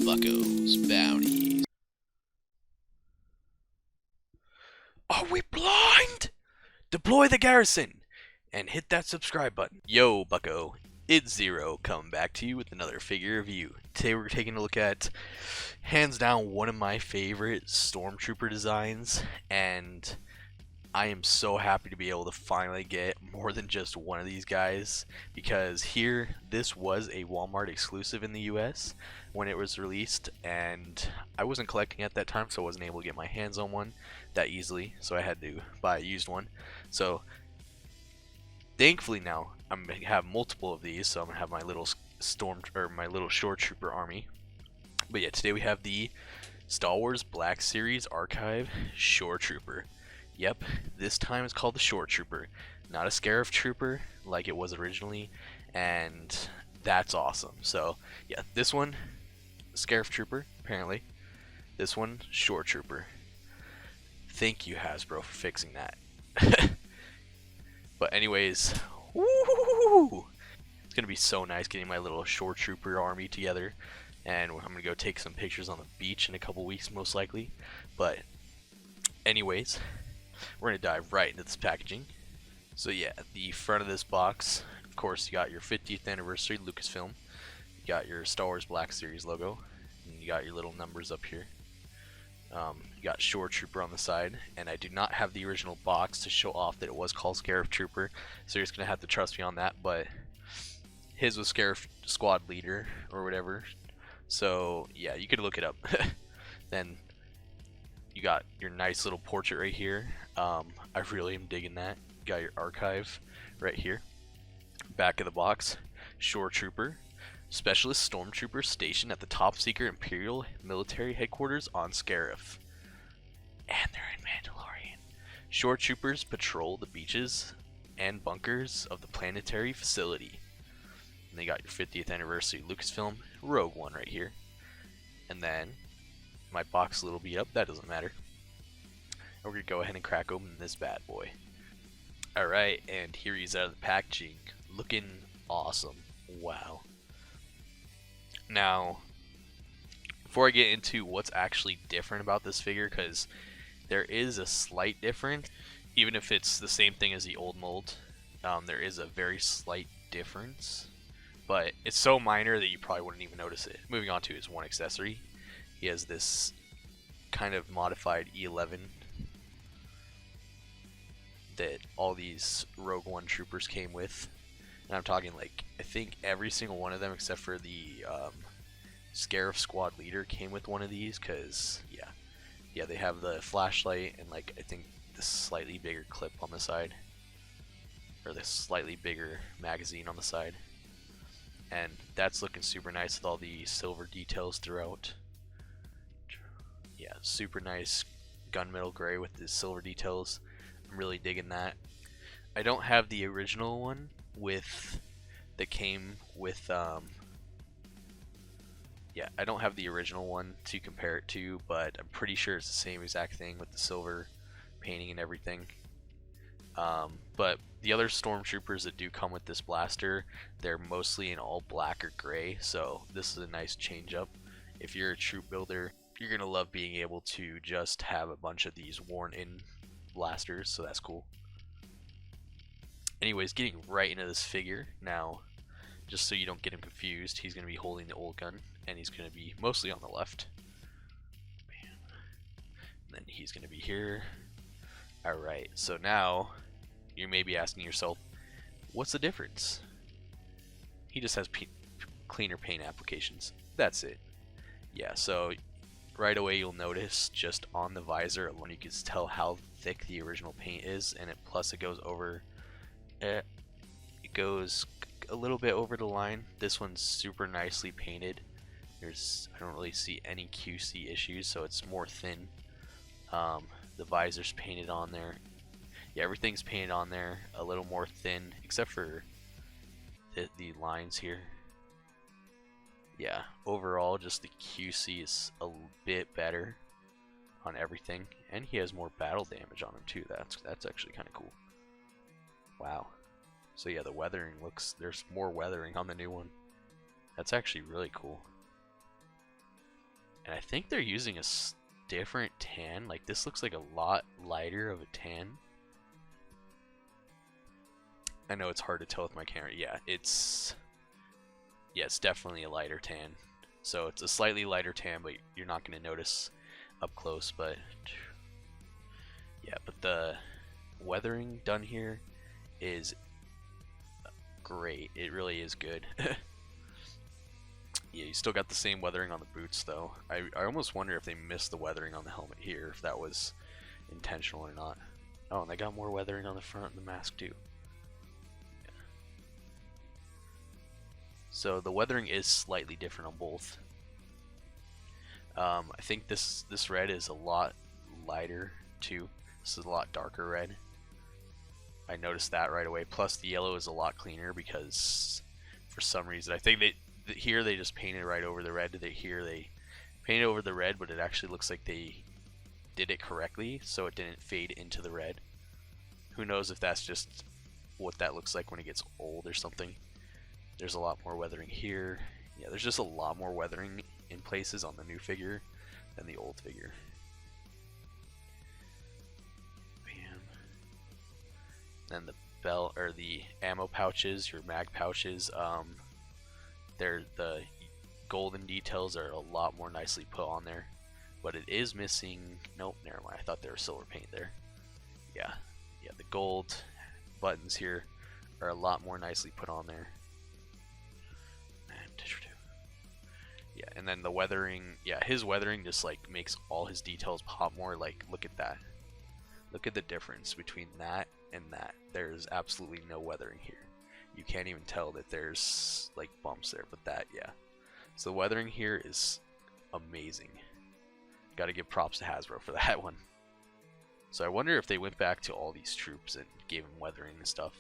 Bucko's Bounties. Are we blind? Deploy the garrison and hit that subscribe button. Yo, Bucko, it's Zero coming back to you with another figure review. Today we're taking a look at, hands down, one of my favorite Stormtrooper designs, and I am so happy to be able to finally get more than just one of these guys, because here, this was a Walmart exclusive in the US when it was released, and I wasn't collecting at that time, so I wasn't able to get my hands on one that easily, so I had to buy a used one. So thankfully now I'm gonna have multiple of these, so I'm gonna have my little my little Shore Trooper army. But yeah, today we have the Star Wars Black Series Archive Shoretrooper. Yep, this time it's called the Shoretrooper, not a Scarif Trooper like it was originally, and that's awesome. So yeah, this one, Scarif Trooper, apparently. This one, Shoretrooper. Thank you, Hasbro, for fixing that. But anyways, woo! It's gonna be so nice getting my little Shoretrooper army together, and I'm gonna go take some pictures on the beach in a couple weeks, most likely. But anyways, we're gonna dive right into this packaging. So yeah, the front of this box, of course, you got your 50th anniversary Lucasfilm, you got your Star Wars Black Series logo, and you got your little numbers up here. You got Shore Trooper on the side, and I do not have the original box to show off that it was called Scarif Trooper, so you're just gonna have to trust me on that. But his was Scarif Squad Leader or whatever, so yeah, you could look it up. Then you got your nice little portrait right here. I really am digging that. You got your archive right here. Back of the box, Shore Trooper. Specialist Stormtrooper stationed at the top secret Imperial military headquarters on Scarif. And they're in Mandalorian. Shore Troopers patrol the beaches and bunkers of the planetary facility. And they got your 50th anniversary Lucasfilm Rogue One right here. And then my box a little beat up, that doesn't matter. And we're gonna go ahead and crack open this bad boy. Alright, and here he's out of the packaging. Looking awesome. Wow. Now, before I get into what's actually different about this figure, because there is a slight difference, even if it's the same thing as the old mold, there is a very slight difference, but it's so minor that you probably wouldn't even notice it. Moving on to his one accessory, he has this kind of modified E11 that all these Rogue One troopers came with. And I'm talking, like, I think every single one of them except for the Scarif Squad Leader came with one of these, because yeah, they have the flashlight and, like, I think the slightly bigger clip on the side, or the slightly bigger magazine on the side, and that's looking super nice with all the silver details throughout. Yeah, super nice gunmetal gray with the silver details. I'm really digging that. I don't have the original one that came with yeah, I don't have the original one to compare it to, but I'm pretty sure it's the same exact thing with the silver painting and everything. But the other Stormtroopers that do come with this blaster, they're mostly in all black or gray, so this is a nice change up. If you're a troop builder, you're gonna love being able to just have a bunch of these worn in blasters, so that's cool. Anyways, getting right into this figure now, just so you don't get him confused, he's going to be holding the old gun, and he's going to be mostly on the left. Bam. And then he's going to be here. Alright, so now you may be asking yourself, what's the difference? He just has cleaner paint applications. That's it. Yeah, so right away you'll notice just on the visor alone you can tell how thick the original paint is, and plus it goes over. It goes a little bit over the line. This one's super nicely painted. I don't really see any QC issues, so it's more thin. The visor's painted on there. Yeah, everything's painted on there a little more thin, except for the lines here. Yeah, overall, just the QC is a bit better on everything, and he has more battle damage on him too. That's actually kind of cool. Wow. So yeah, the weathering there's more weathering on the new one. That's actually really cool. And I think they're using a different tan. Like, this looks like a lot lighter of a tan. I know it's hard to tell with my camera. Yeah, it's definitely a lighter tan. So it's a slightly lighter tan, but you're not going to notice up close. But yeah, but the weathering done here is great. It really is good. Yeah, you still got the same weathering on the boots, though. I almost wonder if they missed the weathering on the helmet here, if that was intentional or not. Oh, and they got more weathering on the front of the mask, too. Yeah. So the weathering is slightly different on both. I think this red is a lot lighter, too. This is a lot darker red. I noticed that right away. Plus, the yellow is a lot cleaner because, for some reason, I think here they just painted right over the red. Here they painted over the red, but it actually looks like they did it correctly, so it didn't fade into the red. Who knows if that's just what that looks like when it gets old or something. There's a lot more weathering here. Yeah, there's just a lot more weathering in places on the new figure than the old figure. Bam. Then the belt or the ammo pouches, your mag pouches, the golden details are a lot more nicely put on there, but it is missing. Nope, never mind. I thought there was silver paint there. Yeah, the gold buttons here are a lot more nicely put on there. Yeah, and then the weathering. Yeah, his weathering just like makes all his details pop more. Like, look at that. Look at the difference between that and that. There's absolutely no weathering here. You can't even tell that there's like bumps there, but that, yeah. So the weathering here is amazing. Gotta give props to Hasbro for that one. So I wonder if they went back to all these troops and gave them weathering and stuff.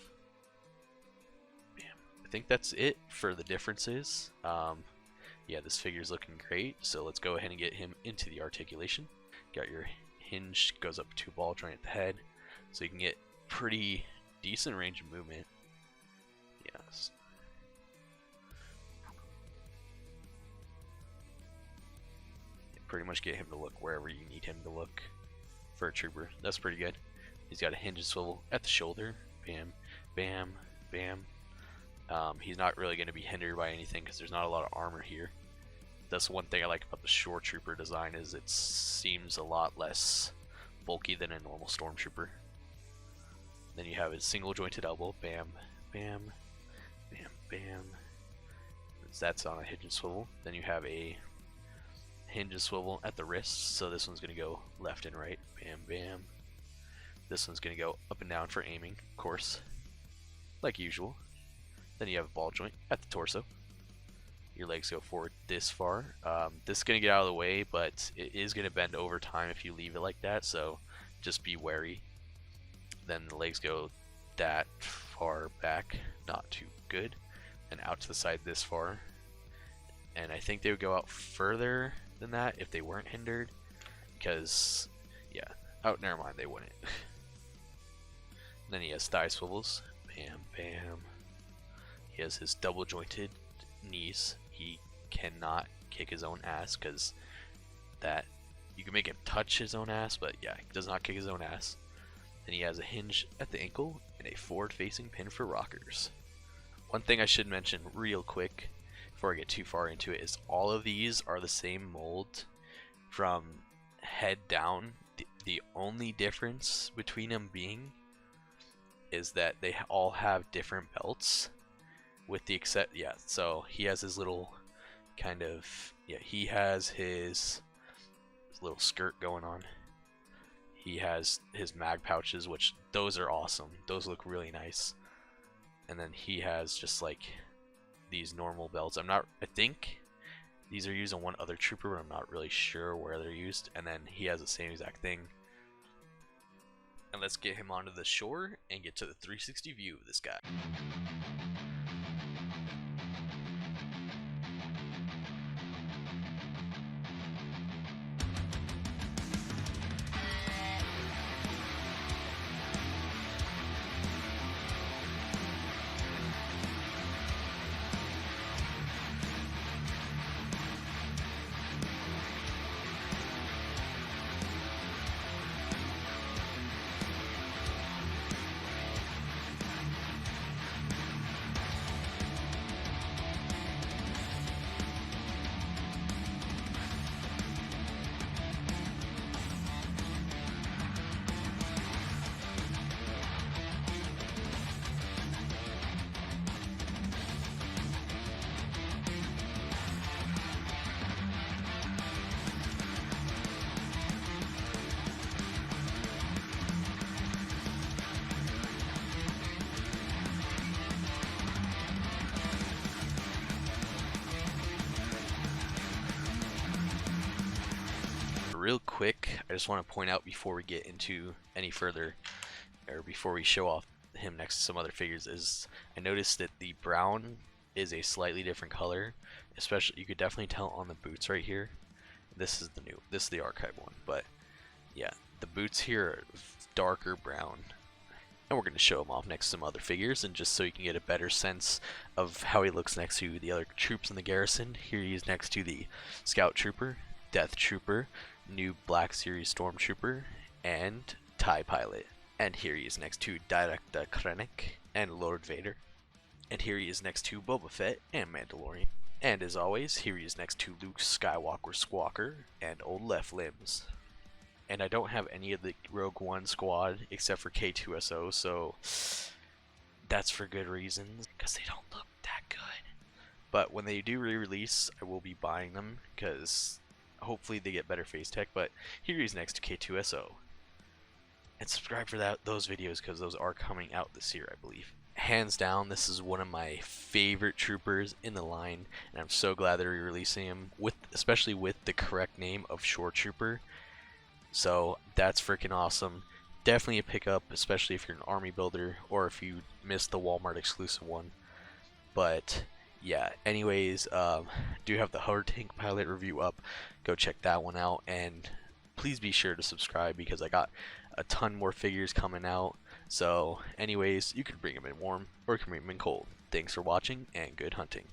Bam. I think that's it for the differences. Yeah, this figure's looking great, so let's go ahead and get him into the articulation. Got your hinge, goes up 2 ball joint at the head, so you can get pretty decent range of movement. Yes. Pretty much get him to look wherever you need him to look for a trooper. That's pretty good. He's got a hinge and swivel at the shoulder. Bam, bam, bam. He's not really going to be hindered by anything because there's not a lot of armor here. That's one thing I like about the Shoretrooper design, is it seems a lot less bulky than a normal Stormtrooper. Then you have his single jointed elbow. Bam, bam, bam, bam. That's on a hinge and swivel. Then you have a hinge and swivel at the wrists, so this one's going to go left and right. Bam, bam. This one's going to go up and down for aiming, of course, like usual. Then you have a ball joint at the torso. Your legs go forward this far. This is going to get out of the way, but it is going to bend over time if you leave it like that, so just be wary. Then the legs go that far back, not too good, and out to the side this far. And I think they would go out further than that if they weren't hindered, because, yeah, never mind, they wouldn't. Then he has thigh swivels. Bam, bam. He has his double jointed knees. He cannot kick his own ass, because that, you can make him touch his own ass, but yeah, he does not kick his own ass. Then he has a hinge at the ankle and a forward facing pin for rockers. One thing I should mention real quick before I get too far into it is all of these are the same mold from head down. The only difference between them being is that they all have different belts, with the except, yeah, so he has his little kind of, yeah, he has his little skirt going on. He has his mag pouches, which those are awesome. Those look really nice. And then he has just like these normal belts. I think these are used on one other trooper, but I'm not really sure where they're used. And then he has the same exact thing. And let's get him onto the shore and get to the 360 view of this guy. quick, I just want to point out before we get into any further, or before we show off him next to some other figures, is I noticed that the brown is a slightly different color. Especially, you could definitely tell on the boots right here. This is the archive one, but yeah, the boots here are darker brown. And we're going to show him off next to some other figures, and just so you can get a better sense of how he looks next to the other troops in the garrison. Here he is next to the Scout Trooper, Death Trooper, new Black Series Stormtrooper, and TIE Pilot. And here he is next to Director Krennic and Lord Vader. And here he is next to Boba Fett and Mandalorian. And as always, here he is next to Luke Skywalker Squawker and Old Left Limbs. And I don't have any of the Rogue One squad except for K2SO, so that's for good reasons, because they don't look that good. But when they do re-release, I will be buying them, because hopefully they get better face tech. But here he's next to K2SO. And subscribe for those videos, because those are coming out this year, I believe. Hands down, this is one of my favorite troopers in the line, and I'm so glad they're re-releasing him, especially with the correct name of Shore Trooper. So that's freaking awesome. Definitely a pickup, especially if you're an army builder or if you missed the Walmart exclusive one. But yeah, anyways, do have the Hover Tank Pilot review up. Go check that one out, and please be sure to subscribe, because I got a ton more figures coming out. So anyways, you can bring them in warm or you can bring them in cold. Thanks for watching, and good hunting.